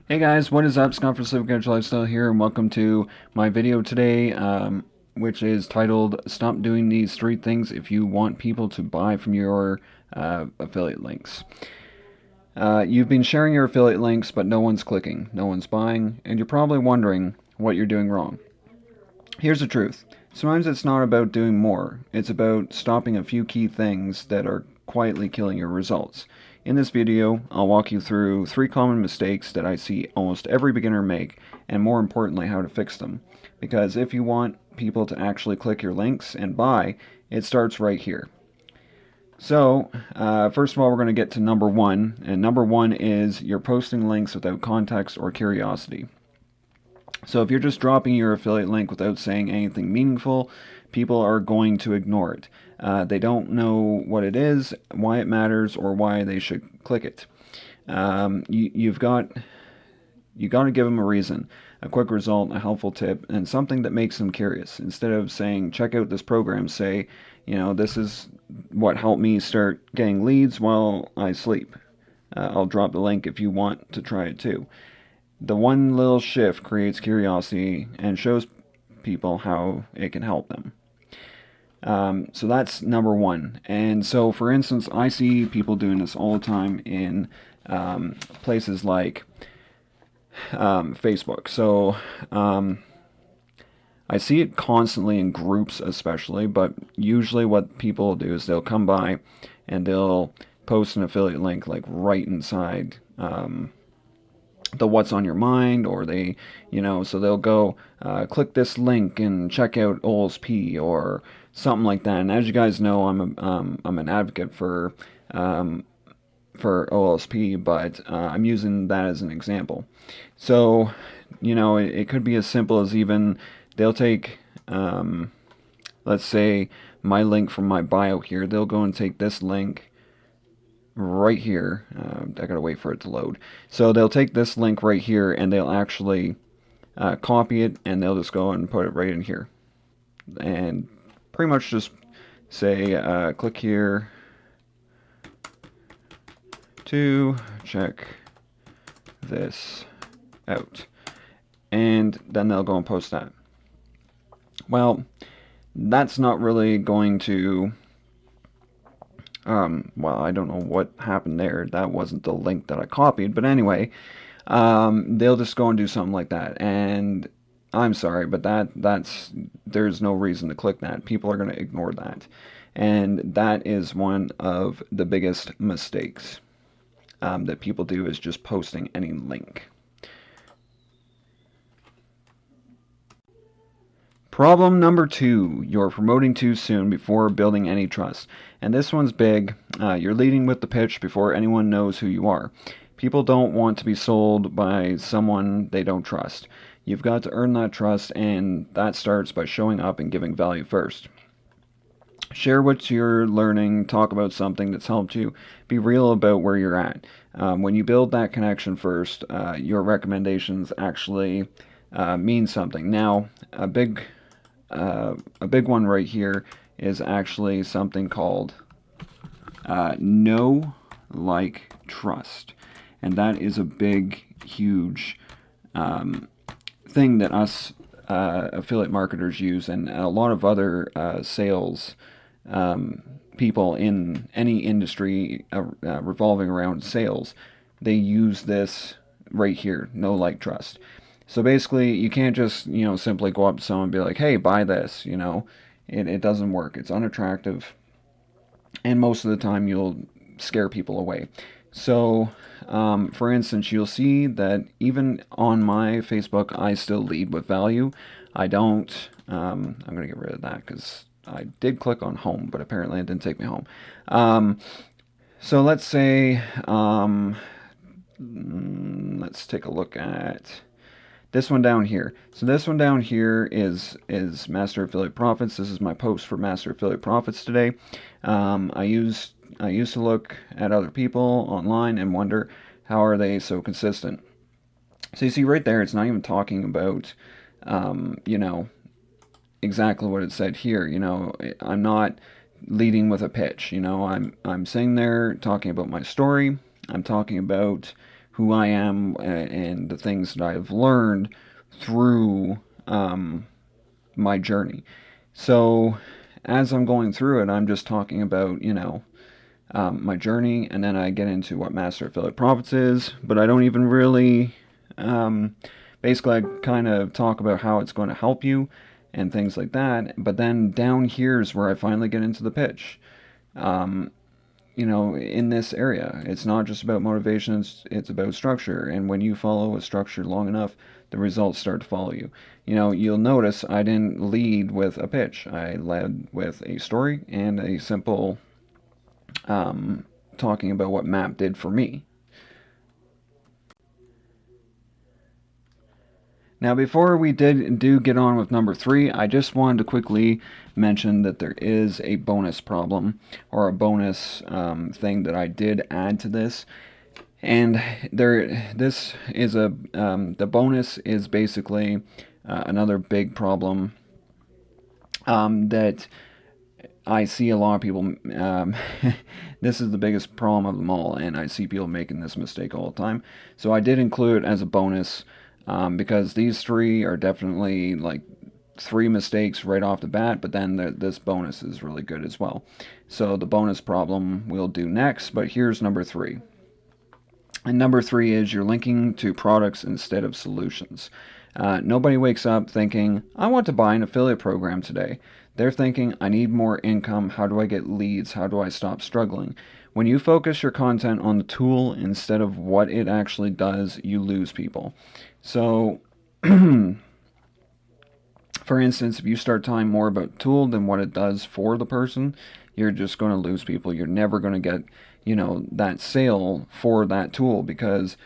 Hey guys, what is up? Scott for Civic Edge Lifestyle here, and welcome to my video today, which is titled "Stop Doing These Three Things If You Want People to Buy from Your Affiliate Links." You've been sharing your affiliate links, but no one's clicking, no one's buying, and you're probably wondering what you're doing wrong. Here's the truth. Sometimes it's not about doing more, it's about stopping a few key things that are quietly killing your results. In this video, I'll walk you through 3 common mistakes that I see almost every beginner make, and more importantly, how to fix them. Because if you want people to actually click your links and buy, it starts right here. So, first of all, we're going to get to number 1, and number 1 is you're posting links without context or curiosity. So if you're just dropping your affiliate link without saying anything meaningful, people are going to ignore it. They don't know what it is, why it matters, or why they should click it. You've got to give them a reason, a quick result, a helpful tip, and something that makes them curious. Instead of saying, check out this program, say, this is what helped me start getting leads while I sleep. I'll drop the link if you want to try it too. The one little shift creates curiosity and shows people how it can help them. So that's number 1. And so, for instance, I see people doing this all the time in places like Facebook. So I see it constantly in groups, especially, but usually what people do is they'll come by and they'll post an affiliate link like right inside the what's on your mind, or so they'll go click this link and check out OLSP or something like that. And as you guys know, I'm an advocate for OLSP, but I'm using that as an example. So it could be as simple as even they'll take let's say my link from my bio here. They'll go and take this link right here. I gotta wait for it to load. So they'll take this link right here and they'll actually copy it, and they'll just go and put it right in here, and pretty much just say click here to check this out, and then they'll go and post that. Well, that's not really going to well, I don't know what happened there. That wasn't the link that I copied. But anyway, they'll just go and do something like that. And I'm sorry, but there's no reason to click that. People are going to ignore that. And that is one of the biggest mistakes that people do, is just posting any link. Problem number 2, you're promoting too soon before building any trust. And this one's big. You're leading with the pitch before anyone knows who you are. People don't want to be sold by someone they don't trust. You've got to earn that trust, and that starts by showing up and giving value first. Share what you're learning, talk about something that's helped you, be real about where you're at. When you build that connection first, your recommendations actually mean something. Now, a big one right here is actually something called know, like, trust. And that is a big, huge thing that us affiliate marketers use, and a lot of other sales people in any industry revolving around sales, they use this right here, know, like, trust. So basically, you can't just, simply go up to someone and be like, hey, buy this, It doesn't work. It's unattractive. And most of the time, you'll scare people away. So, for instance, you'll see that even on my Facebook, I still lead with value. I don't, I'm going to get rid of that because I did click on home, but apparently it didn't take me home. So let's say, let's take a look at this one down here. So this one down here is Master Affiliate Profits. This is my post for Master Affiliate Profits today. I used to look at other people online and wonder, how are they so consistent? So you see right there, it's not even talking about, exactly what it said here. I'm not leading with a pitch. I'm sitting there talking about my story. I'm talking about who I am and the things that I've learned through my journey. So as I'm going through it, I'm just talking about, my journey, and then I get into what Master Affiliate Profits is, but I don't even really, basically, I kind of talk about how it's going to help you and things like that. But then down here is where I finally get into the pitch. In this area, it's not just about motivation, it's about structure. And when you follow a structure long enough, the results start to follow you. You'll notice I didn't lead with a pitch. I led with a story and a simple talking about what MAP did for me. Now, before we do get on with number 3, I just wanted to quickly mention that there is a bonus problem, or a bonus thing that I did add to this. And this is the bonus is basically another big problem that I see a lot of people. This is the biggest problem of them all, and I see people making this mistake all the time. So I did include it as a bonus because these 3 are definitely like 3 mistakes right off the bat, but then this bonus is really good as well. So the bonus problem we'll do next, but here's number 3. And number 3 is you're linking to products instead of solutions. Nobody wakes up thinking, I want to buy an affiliate program today. They're thinking, I need more income. How do I get leads? How do I stop struggling? When you focus your content on the tool instead of what it actually does, you lose people. So, for instance, if you start telling more about the tool than what it does for the person, you're just going to lose people. You're never going to get, that sale for that tool, because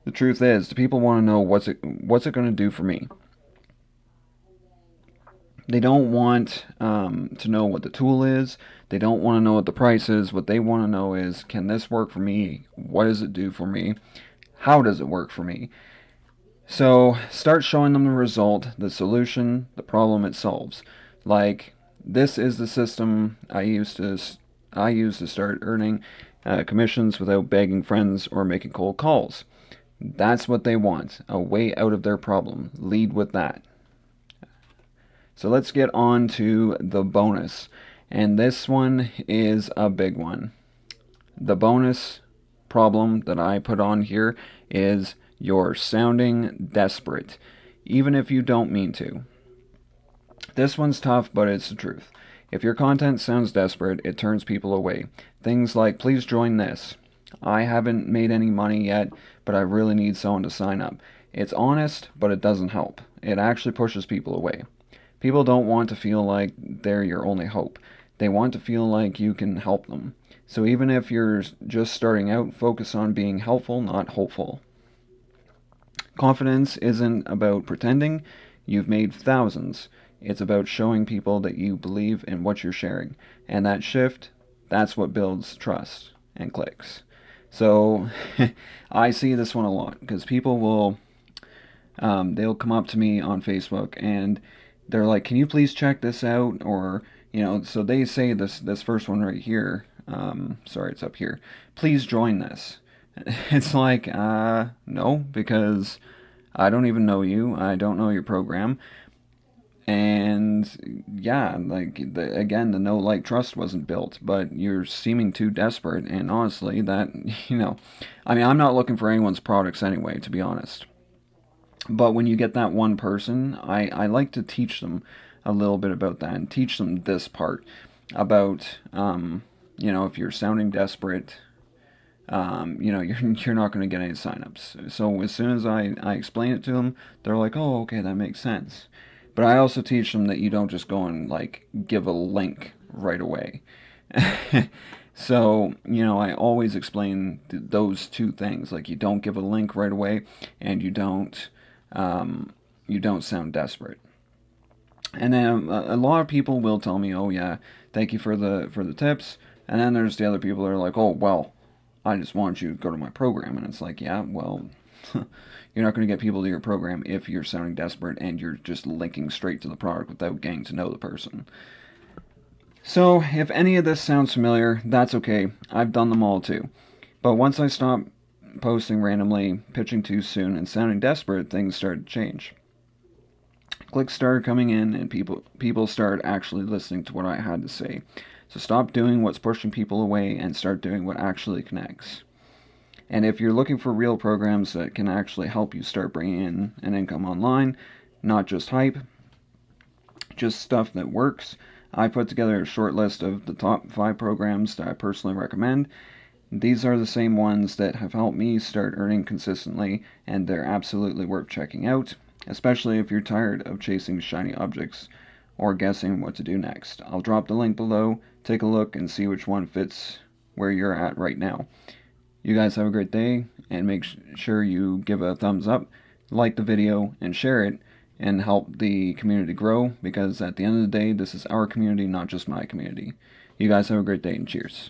the truth is, the people want to know what's it going to do for me. They don't want to know what the tool is. They don't want to know what the price is. What they want to know is, can this work for me? What does it do for me? How does it work for me? So start showing them the result, the solution, the problem it solves. Like, this is the system I use to start earning commissions without begging friends or making cold calls. That's what they want, a way out of their problem. Lead with that. So let's get on to the bonus. And this one is a big one. The bonus problem that I put on here is you're sounding desperate, even if you don't mean to. This one's tough, but it's the truth. If your content sounds desperate, it turns people away. Things like, please join this. I haven't made any money yet, but I really need someone to sign up. It's honest, but it doesn't help. It actually pushes people away. People don't want to feel like they're your only hope. They want to feel like you can help them. So even if you're just starting out, focus on being helpful, not hopeful. Confidence isn't about pretending you've made thousands. It's about showing people that you believe in what you're sharing. And that shift, that's what builds trust and clicks. So I see this one a lot, because people will, they'll come up to me on Facebook and they're like, can you please check this out? Or, so they say this first one right here, sorry, it's up here, please join this. It's like, no, because I don't even know you. I don't know your program. And yeah, like, again, the no like trust wasn't built, but you're seeming too desperate. And honestly, that, I'm not looking for anyone's products anyway, to be honest. But when you get that one person, I like to teach them a little bit about that, and teach them this part about, if you're sounding desperate, you're not going to get any signups. So as soon as I explain it to them, they're like, oh, okay, that makes sense. But I also teach them that you don't just go and like give a link right away. So, I always explain those 2 things. Like, you don't give a link right away, and you don't sound desperate. And then a lot of people will tell me, oh yeah, thank you for the tips. And then there's the other people that are like, oh, well, I just want you to go to my program. And it's like, yeah, well, you're not going to get people to your program if you're sounding desperate and you're just linking straight to the product without getting to know the person. So if any of this sounds familiar, that's okay. I've done them all too. But once I stopped posting randomly, pitching too soon, and sounding desperate, things started to change. Clicks started coming in, and people started actually listening to what I had to say. So stop doing what's pushing people away and start doing what actually connects. And if you're looking for real programs that can actually help you start bringing in an income online, not just hype, just stuff that works, I put together a short list of the top 5 programs that I personally recommend. These are the same ones that have helped me start earning consistently, and they're absolutely worth checking out, especially if you're tired of chasing shiny objects or guessing what to do next. I'll drop the link below, take a look and see which one fits where you're at right now. You guys have a great day, and make sure you give a thumbs up, like the video, and share it, and help the community grow, because at the end of the day, this is our community, not just my community. You guys have a great day, and cheers.